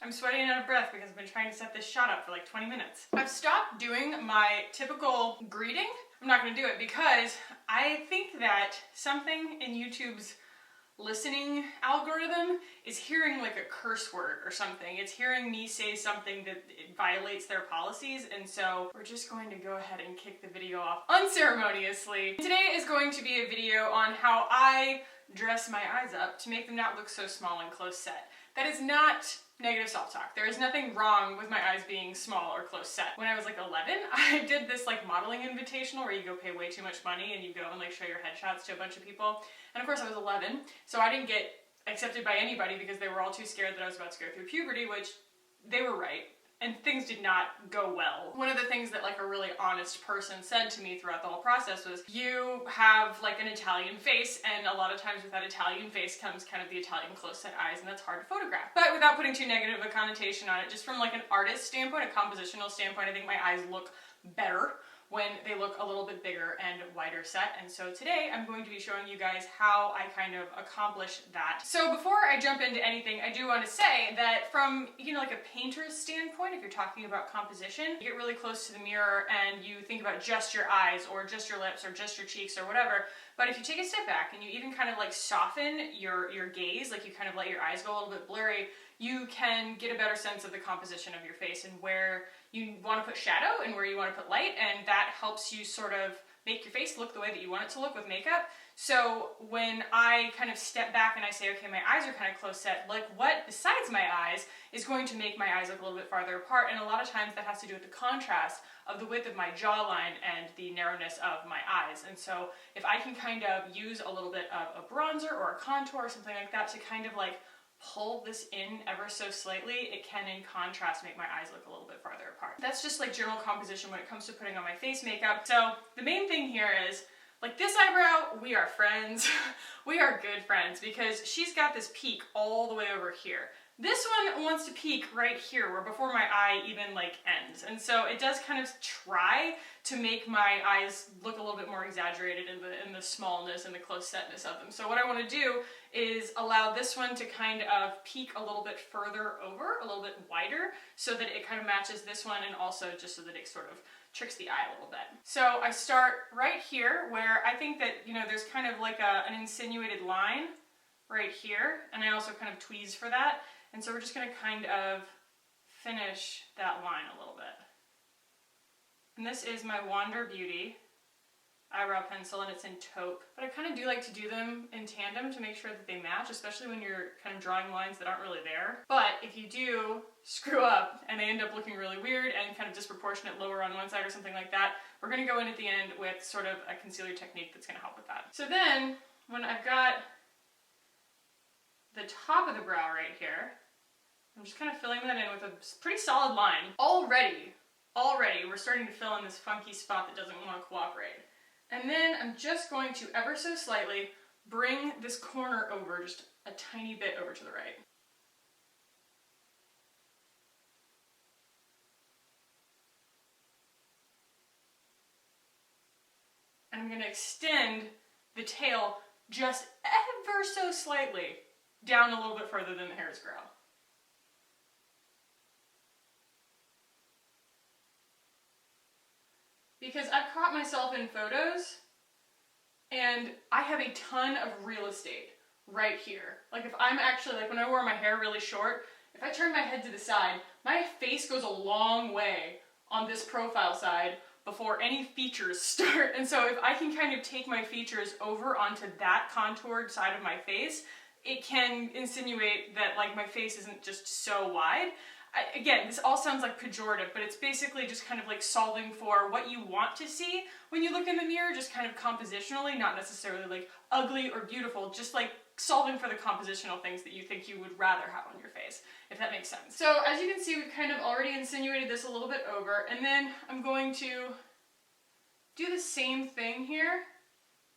I'm sweating and out of breath because I've been trying to set this shot up for like 20 minutes. I've stopped doing my typical greeting. I'm not going to do it because I think that something in YouTube's listening algorithm is hearing like a curse word or something. It's hearing me say something that it violates their policies, and so we're just going to go ahead and kick the video off unceremoniously. Today is going to be a video on how I dress my eyes up to make them not look so small and close set. That is not negative self-talk. There is nothing wrong with my eyes being small or close set. When I was like 11, I did this like modeling invitational where you go pay way too much money and you go and like show your headshots to a bunch of people. And of course I was 11, so I didn't get accepted by anybody because they were all too scared that I was about to go through puberty, which they were right. And things did not go well. One of the things that like a really honest person said to me throughout the whole process was, you have like an Italian face, and a lot of times with that Italian face comes kind of the Italian close set eyes, and that's hard to photograph. But without putting too negative a connotation on it, just from like an artist standpoint, a compositional standpoint, I think my eyes look better when they look a little bit bigger and wider set. And so today I'm going to be showing you guys how I kind of accomplish that. So before I jump into anything, I do want to say that from, you know, like a painter's standpoint, if you're talking about composition, you get really close to the mirror and you think about just your eyes or just your lips or just your cheeks or whatever. But if you take a step back and you even kind of like soften your gaze, like you kind of let your eyes go a little bit blurry, you can get a better sense of the composition of your face and where you want to put shadow and where you want to put light, and that helps you sort of make your face look the way that you want it to look with makeup. So when I kind of step back and I say, okay, my eyes are kind of close set, like what besides my eyes is going to make my eyes look a little bit farther apart? And a lot of times that has to do with the contrast of the width of my jawline and the narrowness of my eyes. And so if I can kind of use a little bit of a bronzer or a contour or something like that to kind of like pull this in ever so slightly, it can in contrast make my eyes look a little bit farther apart. That's just like general composition when it comes to putting on my face makeup. So the main thing here is, like this eyebrow, we are friends. We are good friends because she's got this peak all the way over here. This one wants to peak right here, where before my eye even like ends. And so it does kind of try to make my eyes look a little bit more exaggerated in the smallness and the close setness of them. So what I want to do is allow this one to kind of peak a little bit further over, a little bit wider, so that it kind of matches this one, and also just so that it sort of tricks the eye a little bit. So I start right here where I think that, you know, there's kind of like an insinuated line right here, and I also kind of tweeze for that. And so we're just going to kind of finish that line a little bit. And this is my Wander Beauty eyebrow pencil, and it's in taupe. But I kind of do like to do them in tandem to make sure that they match, especially when you're kind of drawing lines that aren't really there. But if you do screw up and they end up looking really weird and kind of disproportionate lower on one side or something like that, we're going to go in at the end with sort of a concealer technique that's going to help with that. So then, when I've got the top of the brow right here, I'm just kind of filling that in with a pretty solid line. Already, we're starting to fill in this funky spot that doesn't want to cooperate. And then I'm just going to ever so slightly bring this corner over just a tiny bit over to the right. And I'm going to extend the tail just ever so slightly down a little bit further than the hair's grow. Because I've caught myself in photos and I have a ton of real estate right here. Like if I'm actually, like when I wore my hair really short, if I turn my head to the side, my face goes a long way on this profile side before any features start. And so if I can kind of take my features over onto that contoured side of my face, it can insinuate that like my face isn't just so wide. Again, this all sounds like pejorative, but it's basically just kind of like solving for what you want to see when you look in the mirror, just kind of compositionally, not necessarily like ugly or beautiful, just like solving for the compositional things that you think you would rather have on your face, if that makes sense. So as you can see, we've kind of already insinuated this a little bit over, and then I'm going to do the same thing here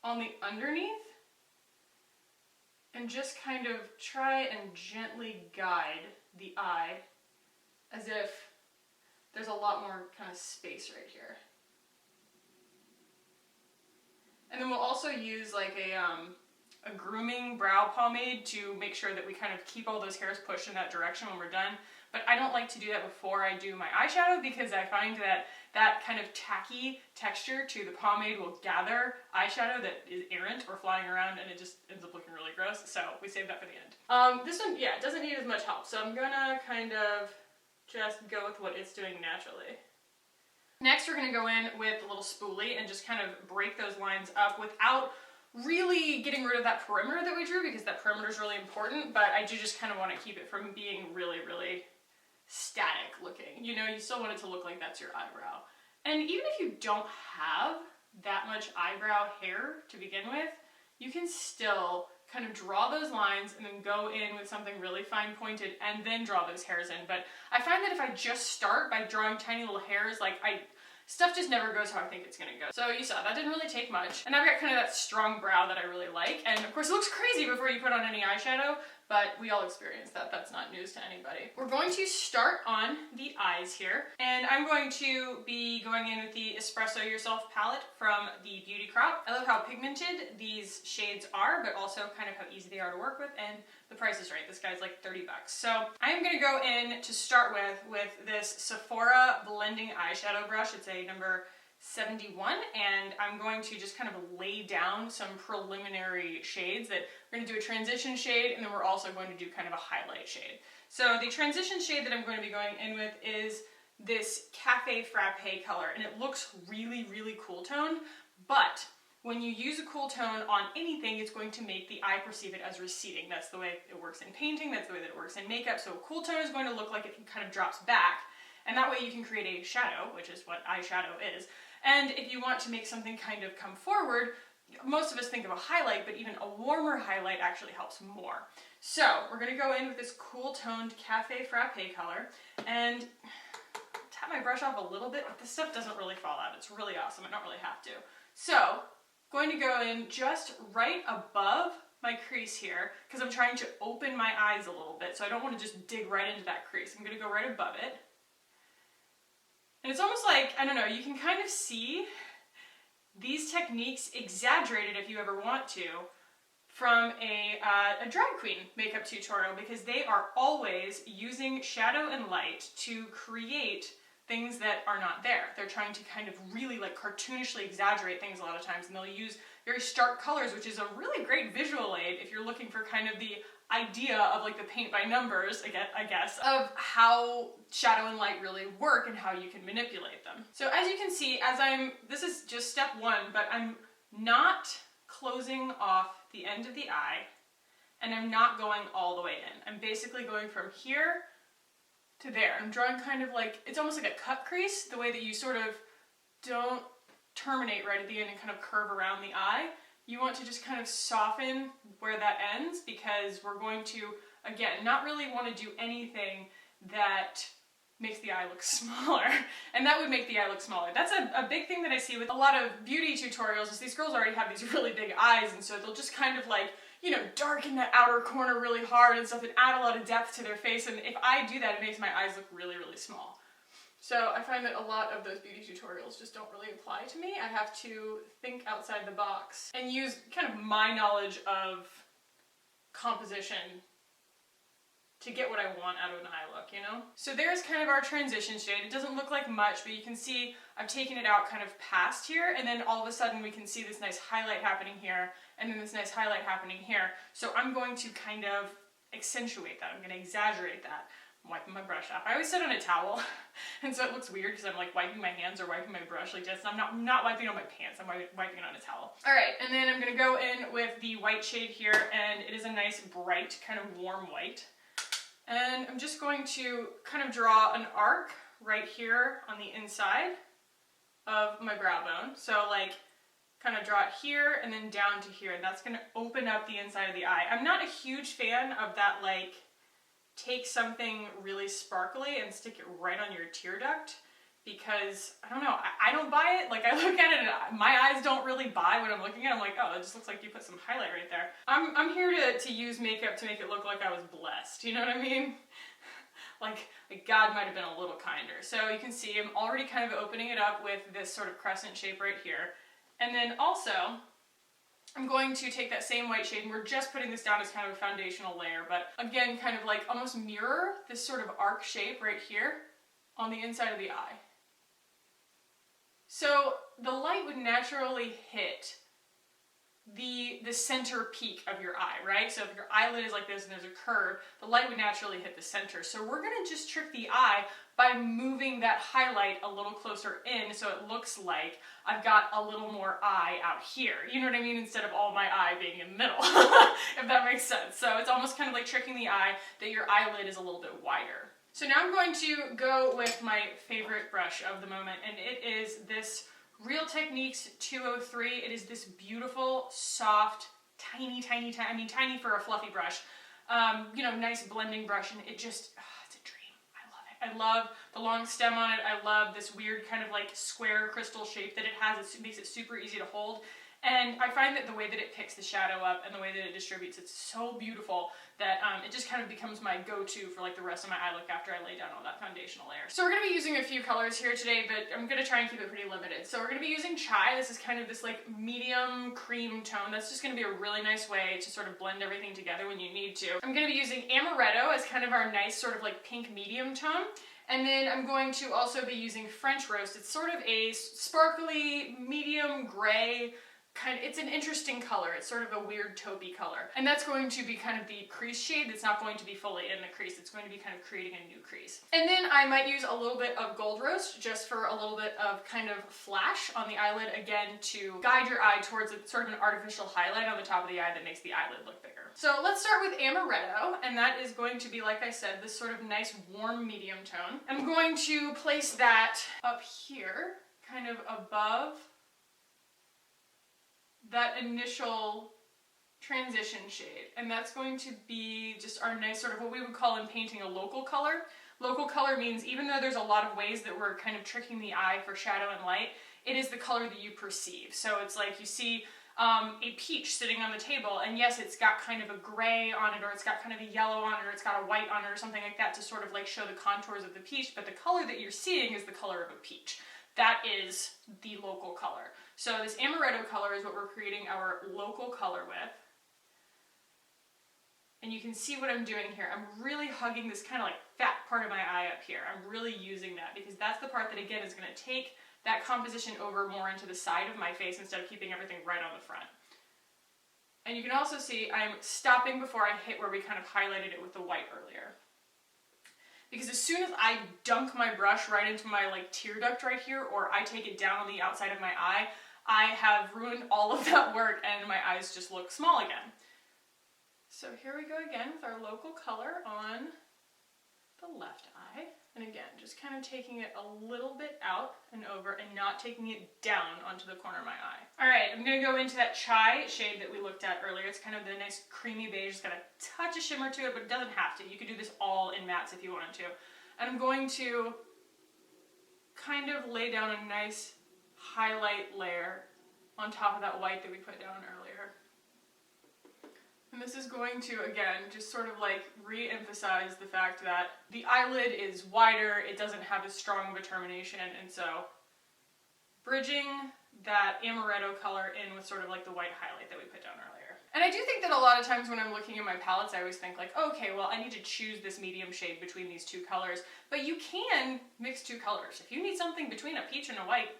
on the underneath, and just kind of try and gently guide the eye as if there's a lot more kind of space right here. And then we'll also use like a grooming brow pomade to make sure that we kind of keep all those hairs pushed in that direction when we're done. but I don't like to do that before I do my eyeshadow because I find that that kind of tacky texture to the pomade will gather eyeshadow that is errant or flying around, and it just ends up looking really gross, so we save that for the end. This one, yeah, doesn't need as much help, so I'm gonna kind of just go with what it's doing naturally. Next, we're gonna go in with a little spoolie and just kind of break those lines up without really getting rid of that perimeter that we drew, because that perimeter is really important, but I do just kind of want to keep it from being really, really static looking. You know, you still want it to look like that's your eyebrow. And even if you don't have that much eyebrow hair to begin with, you can still kind of draw those lines and then go in with something really fine pointed and then draw those hairs in. But I find that if I just start by drawing tiny little hairs, like stuff just never goes how I think it's gonna go. So you saw, that didn't really take much. And I've got kind of that strong brow that I really like. And of course it looks crazy before you put on any eyeshadow, but we all experience that. That's not news to anybody. We're going to start on the eyes here. And I'm going to be going in with the Espresso Yourself palette from the Beauty Crop. I love how pigmented these shades are, but also kind of how easy they are to work with, and the price is right. This guy's like 30 bucks. So I'm gonna go in to start with this Sephora blending eyeshadow brush. It's a number 71, and I'm going to just kind of lay down some preliminary shades that we're going to do a transition shade, and then we're also going to do kind of a highlight shade. So the transition shade that I'm going to be going in with is this Cafe Frappe color, and it looks really, really cool toned, but when you use a cool tone on anything, it's going to make the eye perceive it as receding. That's the way it works in painting, that's the way that it works in makeup. So a cool tone is going to look like it kind of drops back, and that way you can create a shadow, which is what eyeshadow is. And if you want to make something kind of come forward, most of us think of a highlight, but even a warmer highlight actually helps more. So we're gonna go in with this cool toned Cafe Frappe color and tap my brush off a little bit, but this stuff doesn't really fall out. It's really awesome, I don't really have to. So, going to go in just right above my crease here, because I'm trying to open my eyes a little bit, so I don't want to just dig right into that crease. I'm gonna go right above it. And it's almost like, I don't know, you can kind of see these techniques exaggerated, if you ever want to, from a drag queen makeup tutorial, because they are always using shadow and light to create things that are not there. They're trying to kind of really like cartoonishly exaggerate things a lot of times, and they'll use very stark colors, which is a really great visual aid if you're looking for kind of the idea of like the paint by numbers, I guess, of how shadow and light really work and how you can manipulate them. So as you can see, this is just step one, but I'm not closing off the end of the eye, and I'm not going all the way in. I'm basically going from here to there. I'm drawing kind of like, it's almost like a cut crease, the way that you sort of don't terminate right at the end and kind of curve around the eye. You want to just kind of soften where that ends, because we're going to, again, not really want to do anything that makes the eye look smaller, and that would make the eye look smaller. That's a big thing that I see with a lot of beauty tutorials, is these girls already have these really big eyes, and so they'll just kind of like, you know, darken that outer corner really hard and stuff and add a lot of depth to their face, and if I do that, it makes my eyes look really, really small. So I find that a lot of those beauty tutorials just don't really apply to me. I have to think outside the box and use kind of my knowledge of composition to get what I want out of an eye look, you know? So there's kind of our transition shade. It doesn't look like much, but you can see I've taken it out kind of past here, and then all of a sudden we can see this nice highlight happening here, and then this nice highlight happening here. So I'm going to kind of accentuate that. I'm going to exaggerate that. I'm wiping my brush off. I always sit on a towel, and so it looks weird because I'm like wiping my hands or wiping my brush like this, and I'm not wiping on my pants, I'm wiping it on a towel. Alright, and then I'm going to go in with the white shade here, and it is a nice bright kind of warm white. And I'm just going to kind of draw an arc right here on the inside of my brow bone. So like kind of draw it here and then down to here, and that's going to open up the inside of the eye. I'm not a huge fan of that, like, take something really sparkly and stick it right on your tear duct, because, I don't know, I don't buy it. Like, I look at it and my eyes don't really buy what I'm looking at. I'm like, oh, it just looks like you put some highlight right there. I'm here to use makeup to make it look like I was blessed, you know what I mean? like God might have been a little kinder. So you can see I'm already kind of opening it up with this sort of crescent shape right here. And then also, I'm going to take that same white shade, and we're just putting this down as kind of a foundational layer, but again, kind of like almost mirror this sort of arc shape right here on the inside of the eye. So the light would naturally hit the center peak of your eye, right? So if your eyelid is like this and there's a curve, the light would naturally hit the center. So we're gonna just trick the eye by moving that highlight a little closer in so it looks like I've got a little more eye out here. You know what I mean? Instead of all my eye being in the middle, if that makes sense. So it's almost kind of like tricking the eye that your eyelid is a little bit wider. So now I'm going to go with my favorite brush of the moment, and it is this Real Techniques 203. It is this beautiful, soft, tiny, I mean tiny for a fluffy brush, you know, nice blending brush, and it just, it's a dream. I love it. I love the long stem on it. I love this weird kind of like square crystal shape that it has. It makes it super easy to hold. And I find that the way that it picks the shadow up and the way that it distributes, it's so beautiful that it just kind of becomes my go-to for like the rest of my eye look after I lay down all that foundational layer. So we're going to be using a few colors here today, but I'm going to try and keep it pretty limited. So we're going to be using Chai. This is kind of this like medium cream tone. That's just going to be a really nice way to sort of blend everything together when you need to. I'm going to be using Amaretto as kind of our nice sort of like pink medium tone. And then I'm going to also be using French Roast. It's sort of a sparkly, medium gray, it's an interesting color. It's sort of a weird taupey color. And that's going to be kind of the crease shade that's not going to be fully in the crease. It's going to be kind of creating a new crease. And then I might use a little bit of Gold Roast just for a little bit of kind of flash on the eyelid, again, to guide your eye towards a sort of an artificial highlight on the top of the eye that makes the eyelid look bigger. So let's start with Amaretto, and that is going to be, like I said, this sort of nice warm medium tone. I'm going to place that up here, kind of above that initial transition shade, and that's going to be just our nice sort of what we would call in painting a local color. Local color means even though there's a lot of ways that we're kind of tricking the eye for shadow and light, it is the color that you perceive. So it's like you see a peach sitting on the table, and yes, it's got kind of a gray on it, or it's got kind of a yellow on it, or it's got a white on it, or something like that to sort of like show the contours of the peach, but the color that you're seeing is the color of a peach. That is the local color. So this Amaretto color is what we're creating our local color with. And you can see what I'm doing here. I'm really hugging this kind of like fat part of my eye up here. I'm really using that because that's the part that, again, is going to take that composition over more into the side of my face instead of keeping everything right on the front. And you can also see I'm stopping before I hit where we kind of highlighted it with the white earlier. Because as soon as I dunk my brush right into my like tear duct right here, or I take it down on the outside of my eye, I have ruined all of that work and my eyes just look small again. So here we go again with our local color on the left eye. And again, just kind of taking it a little bit out and over and not taking it down onto the corner of my eye. All right, I'm gonna go into that Chai shade that we looked at earlier. It's kind of the nice creamy beige. It's got a touch of shimmer to it, but it doesn't have to. You could do this all in mattes if you wanted to. And I'm going to kind of lay down a nice highlight layer on top of that white that we put down earlier. And this is going to, again, just sort of like re-emphasize the fact that the eyelid is wider, it doesn't have as strong of a termination, and so bridging that Amaretto color in with sort of like the white highlight that we put down earlier. And I do think that a lot of times when I'm looking at my palettes, I always think like, okay, well, I need to choose this medium shade between these two colors, but you can mix two colors. If you need something between a peach and a white,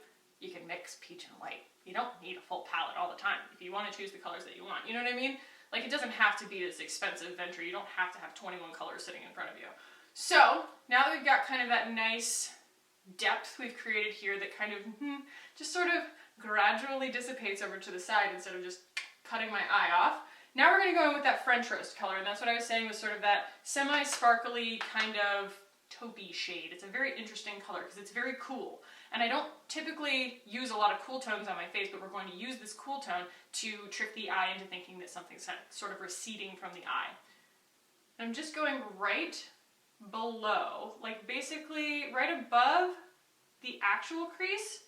you can mix peach and white. You don't need a full palette all the time if you want to choose the colors that you want. You know what I mean? Like, it doesn't have to be this expensive venture. You don't have to have 21 colors sitting in front of you. So, now that we've got kind of that nice depth we've created here that kind of just sort of gradually dissipates over to the side instead of just cutting my eye off. Now we're going to go in with that French Roast color, and that's what I was saying was sort of that semi-sparkly kind of taupey shade. It's a very interesting color because it's very cool. And I don't typically use a lot of cool tones on my face, but we're going to use this cool tone to trick the eye into thinking that something's sort of receding from the eye. And I'm just going right below, like basically right above the actual crease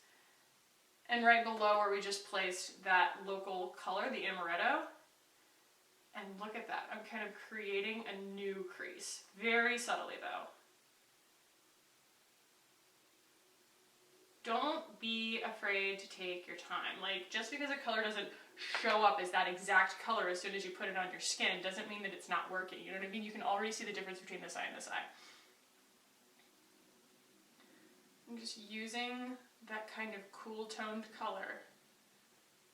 and right below where we just placed that local color, the Amaretto. And look at that, I'm kind of creating a new crease. Very subtly though. Don't be afraid to take your time. Like, just because a color doesn't show up as that exact color as soon as you put it on your skin doesn't mean that it's not working. You know what I mean? You can already see the difference between this eye and this eye. I'm just using that kind of cool toned color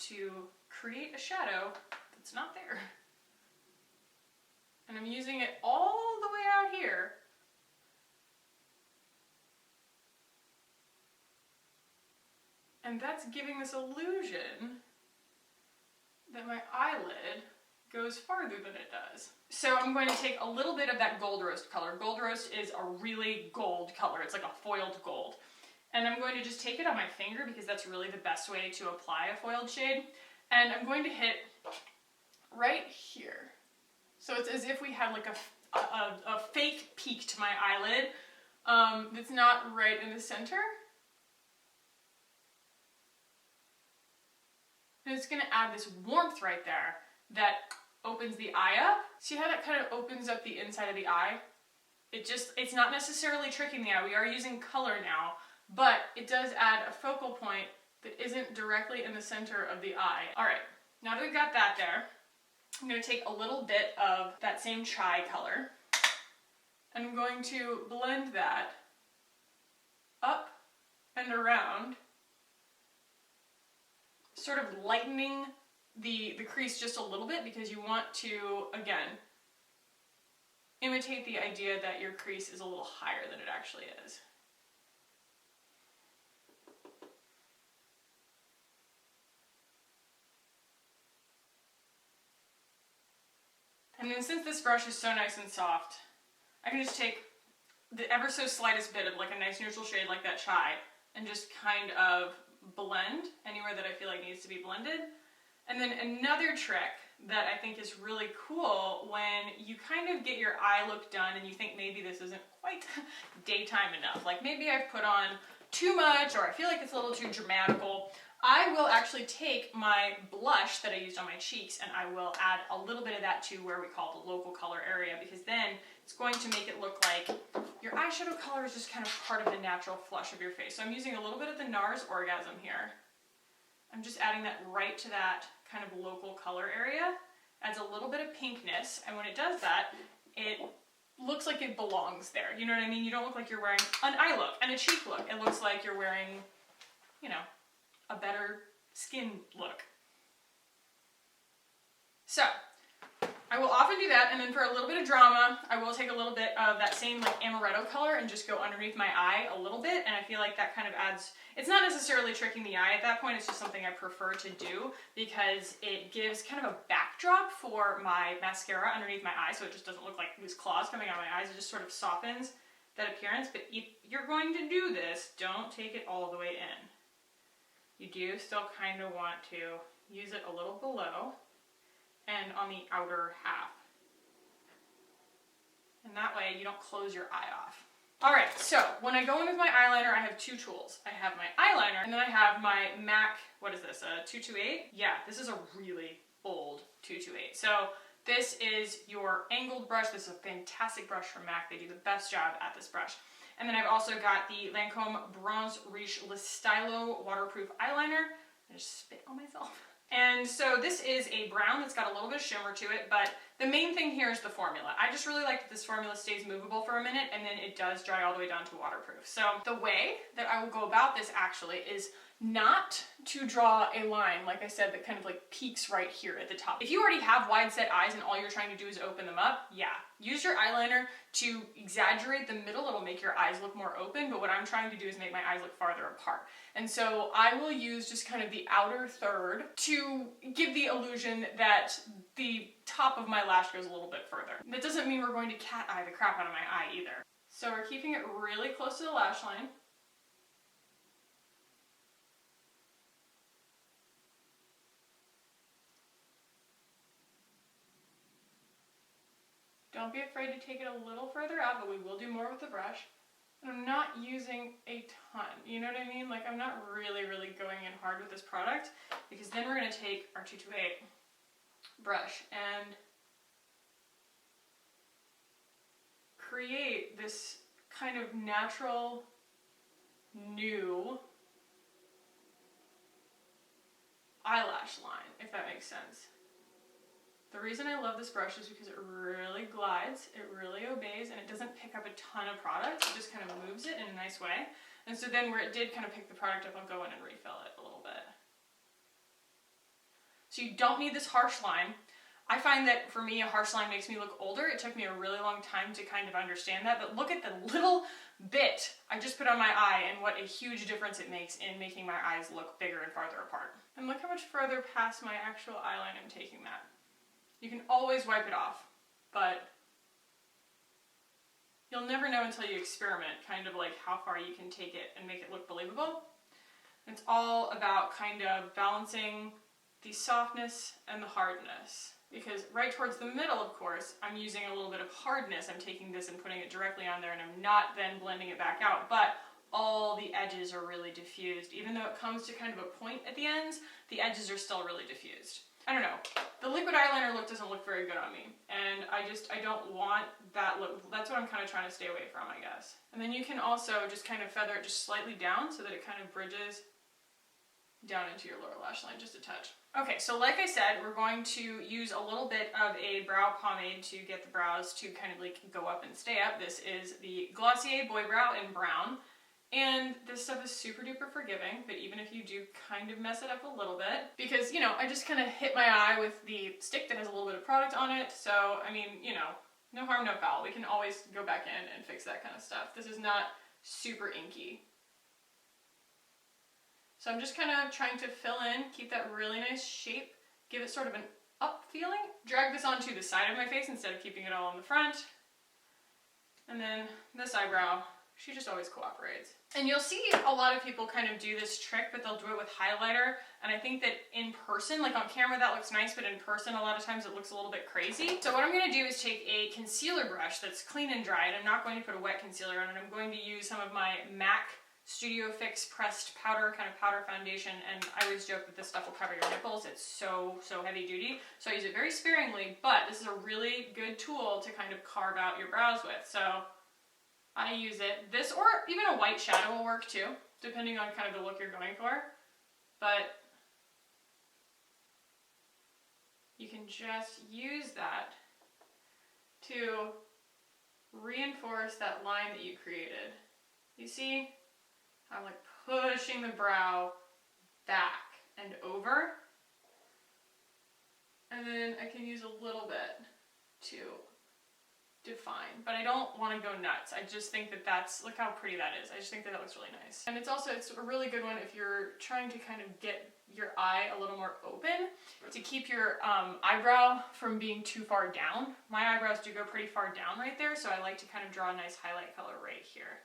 to create a shadow that's not there. And I'm using it all the way out here. And that's giving this illusion that my eyelid goes farther than it does. So I'm going to take a little bit of that gold roast color. Gold roast is a really gold color. It's like a foiled gold. And I'm going to just take it on my finger because that's really the best way to apply a foiled shade. And I'm going to hit right here. So it's as if we had like a fake peak to my eyelid that's not right in the center. And it's going to add this warmth right there that opens the eye up. See how that kind of opens up the inside of the eye? It's not necessarily tricking the eye. We are using color now, but it does add a focal point that isn't directly in the center of the eye. All right, now that we've got that there, I'm going to take a little bit of that same chai color, and I'm going to blend that up and around, sort of lightening the crease just a little bit because you want to, again, imitate the idea that your crease is a little higher than it actually is. And then since this brush is so nice and soft, I can just take the ever so slightest bit of like a nice neutral shade like that chai and just kind of blend anywhere that I feel like needs to be blended. And then another trick that I think is really cool when you kind of get your eye look done and you think maybe this isn't quite daytime enough, like maybe I've put on too much or I feel like it's a little too dramatical, I will actually take my blush that I used on my cheeks and I will add a little bit of that to where we call the local color area, because then it's going to make it look like your eyeshadow color is just kind of part of the natural flush of your face. So I'm using a little bit of the NARS Orgasm here. I'm just adding that right to that kind of local color area. Adds a little bit of pinkness, and when it does that, it looks like it belongs there. You know what I mean? You don't look like you're wearing an eye look and a cheek look. It looks like you're wearing, you know, a better skin look. So I will often do that, and then for a little bit of drama, I will take a little bit of that same like amaretto color and just go underneath my eye a little bit, and I feel like that kind of adds, it's not necessarily tricking the eye at that point, it's just something I prefer to do because it gives kind of a backdrop for my mascara underneath my eye, so it just doesn't look like these claws coming out of my eyes. It just sort of softens that appearance. But if you're going to do this, don't take it all the way in. You do still kind of want to use it a little below and on the outer half. And that way you don't close your eye off. All right, so when I go in with my eyeliner, I have two tools. I have my eyeliner, and then I have my MAC, what is this, a 228? Yeah, this is a really old 228. So this is your angled brush. This is a fantastic brush from MAC. They do the best job at this brush. And then I've also got the Lancome Bronze Riche Le Stylo waterproof eyeliner. I just spit on myself. And so this is a brown that's got a little bit of shimmer to it, but the main thing here is the formula. I just really like that this formula stays movable for a minute and then it does dry all the way down to waterproof. So the way that I will go about this actually is not to draw a line, like I said, that kind of like peaks right here at the top. If you already have wide set eyes and all you're trying to do is open them up, yeah, use your eyeliner to exaggerate the middle. It'll make your eyes look more open, but what I'm trying to do is make my eyes look farther apart. And so I will use just kind of the outer third to give the illusion that the top of my lash goes a little bit further. That doesn't mean we're going to cat eye the crap out of my eye either. So we're keeping it really close to the lash line. Don't be afraid to take it a little further out, but we will do more with the brush. And I'm not using a ton, you know what I mean? Like I'm not really going in hard with this product, because then we're gonna take our 228 brush and create this kind of natural, new eyelash line, if that makes sense. The reason I love this brush is because it really glides, it really obeys, and it doesn't pick up a ton of product. It just kind of moves it in a nice way. And so then where it did kind of pick the product up, I'll go in and refill it a little bit. So you don't need this harsh line. I find that for me, a harsh line makes me look older. It took me a really long time to kind of understand that, but look at the little bit I just put on my eye and what a huge difference it makes in making my eyes look bigger and farther apart. And look how much further past my actual eyeline I'm taking that. You can always wipe it off, but you'll never know until you experiment kind of like how far you can take it and make it look believable. It's all about kind of balancing the softness and the hardness. Because right towards the middle, of course, I'm using a little bit of hardness. I'm taking this and putting it directly on there, and I'm not then blending it back out, but all the edges are really diffused. Even though it comes to kind of a point at the ends, the edges are still really diffused. I don't know. The liquid eyeliner look doesn't look very good on me, and I don't want that look. That's what I'm kind of trying to stay away from, I guess. And then you can also just kind of feather it just slightly down so that it kind of bridges down into your lower lash line just a touch. Okay, so like I said, we're going to use a little bit of a brow pomade to get the brows to kind of like go up and stay up. This is the Glossier Boy Brow in brown. And this stuff is super duper forgiving, but even if you do kind of mess it up a little bit, because, you know, I just kind of hit my eye with the stick that has a little bit of product on it. So, I mean, you know, no harm, no foul. We can always go back in and fix that kind of stuff. This is not super inky. So I'm just kind of trying to fill in, keep that really nice shape, give it sort of an up feeling. Drag this onto the side of my face instead of keeping it all in the front. And then this eyebrow, she just always cooperates. And you'll see a lot of people kind of do this trick, but they'll do it with highlighter. And I think that in person, like on camera that looks nice, but in person a lot of times it looks a little bit crazy. So what I'm gonna do is take a concealer brush that's clean and dry, and I'm not going to put a wet concealer on it. I'm going to use some of my MAC Studio Fix pressed powder, kind of powder foundation, and I always joke that this stuff will cover your nipples. It's so heavy duty, so I use it very sparingly, but this is a really good tool to kind of carve out your brows with. So I use it. This, or even a white shadow will work too, depending on kind of the look you're going for. But you can just use that to reinforce that line that you created. You see? I'm like pushing the brow back and over. And then I can use a little bit to define, but I don't want to go nuts. I just think that that's, look how pretty that is. I just think that that looks really nice. And it's a really good one if you're trying to kind of get your eye a little more open, to keep your eyebrow from being too far down. My eyebrows do go pretty far down right there, so I like to kind of draw a nice highlight color right here.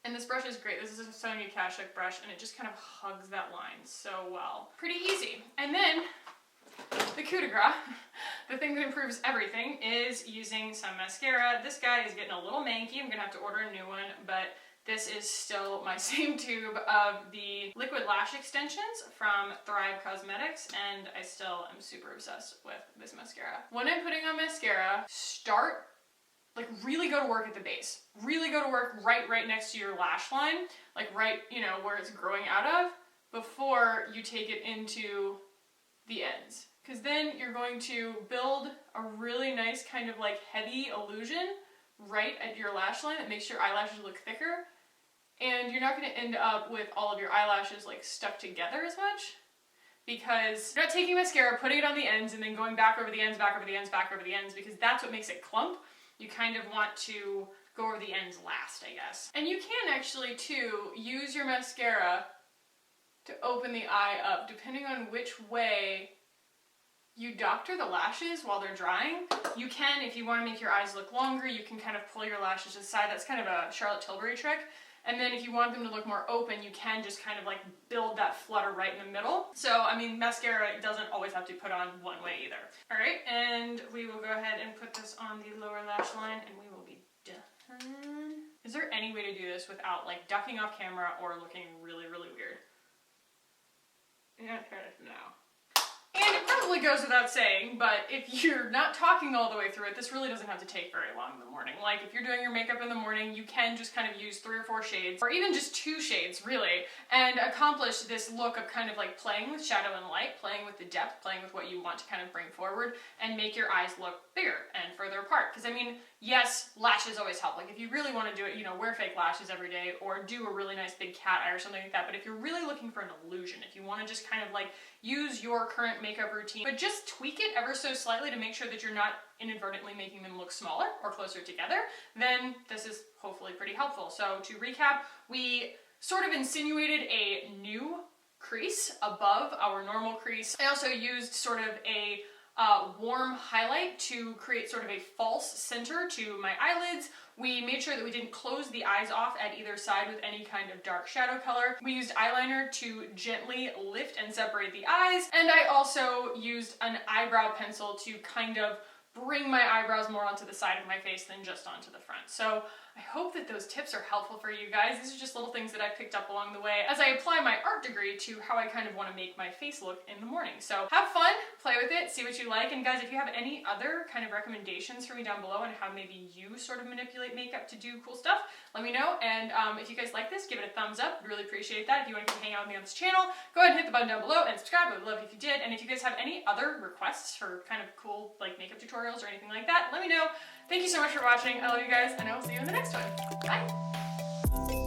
And this brush is great. This is a Sonia Kashuk brush, and it just kind of hugs that line so well. Pretty easy. And then the coup de grace, the thing that improves everything, is using some mascara. This guy is getting a little manky. I'm gonna have to order a new one, but this is still my same tube of the liquid lash extensions from Thrive Cosmetics, and I still am super obsessed with this mascara. When I'm putting on mascara, like really go to work at the base. Really go to work right next to your lash line, like right, you know, where it's growing out of, before you take it into the ends. Because then you're going to build a really nice kind of like heavy illusion right at your lash line that makes your eyelashes look thicker. And you're not going to end up with all of your eyelashes like stuck together as much, because you're not taking mascara, putting it on the ends, and then going back over the ends, back over the ends, back over the ends, because that's what makes it clump. You kind of want to go over the ends last, I guess. And you can actually, too, use your mascara to open the eye up, depending on which way you doctor the lashes while they're drying. You can, if you want to make your eyes look longer, you can kind of pull your lashes to the side. That's kind of a Charlotte Tilbury trick. And then if you want them to look more open, you can just kind of like build that flutter right in the middle. So, I mean, mascara doesn't always have to be put on one way either. All right, and we will go ahead and put this on the lower lash line, and we will be done. Is there any way to do this without like ducking off camera or looking really weird? I'm gonna try this now. And it works! probably goes without saying, but if you're not talking all the way through it, this really doesn't have to take very long in the morning. Like, if you're doing your makeup in the morning, you can just kind of use 3 or 4 shades, or even just 2 shades, really, and accomplish this look of kind of like playing with shadow and light, playing with the depth, playing with what you want to kind of bring forward, and make your eyes look bigger and further apart. Because, I mean, yes, lashes always help. Like, if you really want to do it, you know, wear fake lashes every day, or do a really nice big cat eye or something like that. But if you're really looking for an illusion, if you want to just kind of like use your current makeup routine, but just tweak it ever so slightly to make sure that you're not inadvertently making them look smaller or closer together, then this is hopefully pretty helpful. So to recap, we sort of insinuated a new crease above our normal crease. I also used sort of a warm highlight to create sort of a false center to my eyelids. We made sure that we didn't close the eyes off at either side with any kind of dark shadow color. We used eyeliner to gently lift and separate the eyes, and I also used an eyebrow pencil to kind of bring my eyebrows more onto the side of my face than just onto the front. So I hope that those tips are helpful for you guys. These are just little things that I picked up along the way as I apply my art degree to how I kind of want to make my face look in the morning. So have fun, play with it, see what you like. And guys, if you have any other kind of recommendations for me down below on how maybe you sort of manipulate makeup to do cool stuff, let me know. And if you guys like this, give it a thumbs up. Really appreciate that. If you want to hang out with me on this channel, go ahead and hit the button down below and subscribe. I would love it if you did. And if you guys have any other requests for kind of cool like makeup tutorials or anything like that, let me know. Thank you so much for watching. I love you guys, and I will see you in the next one. Bye!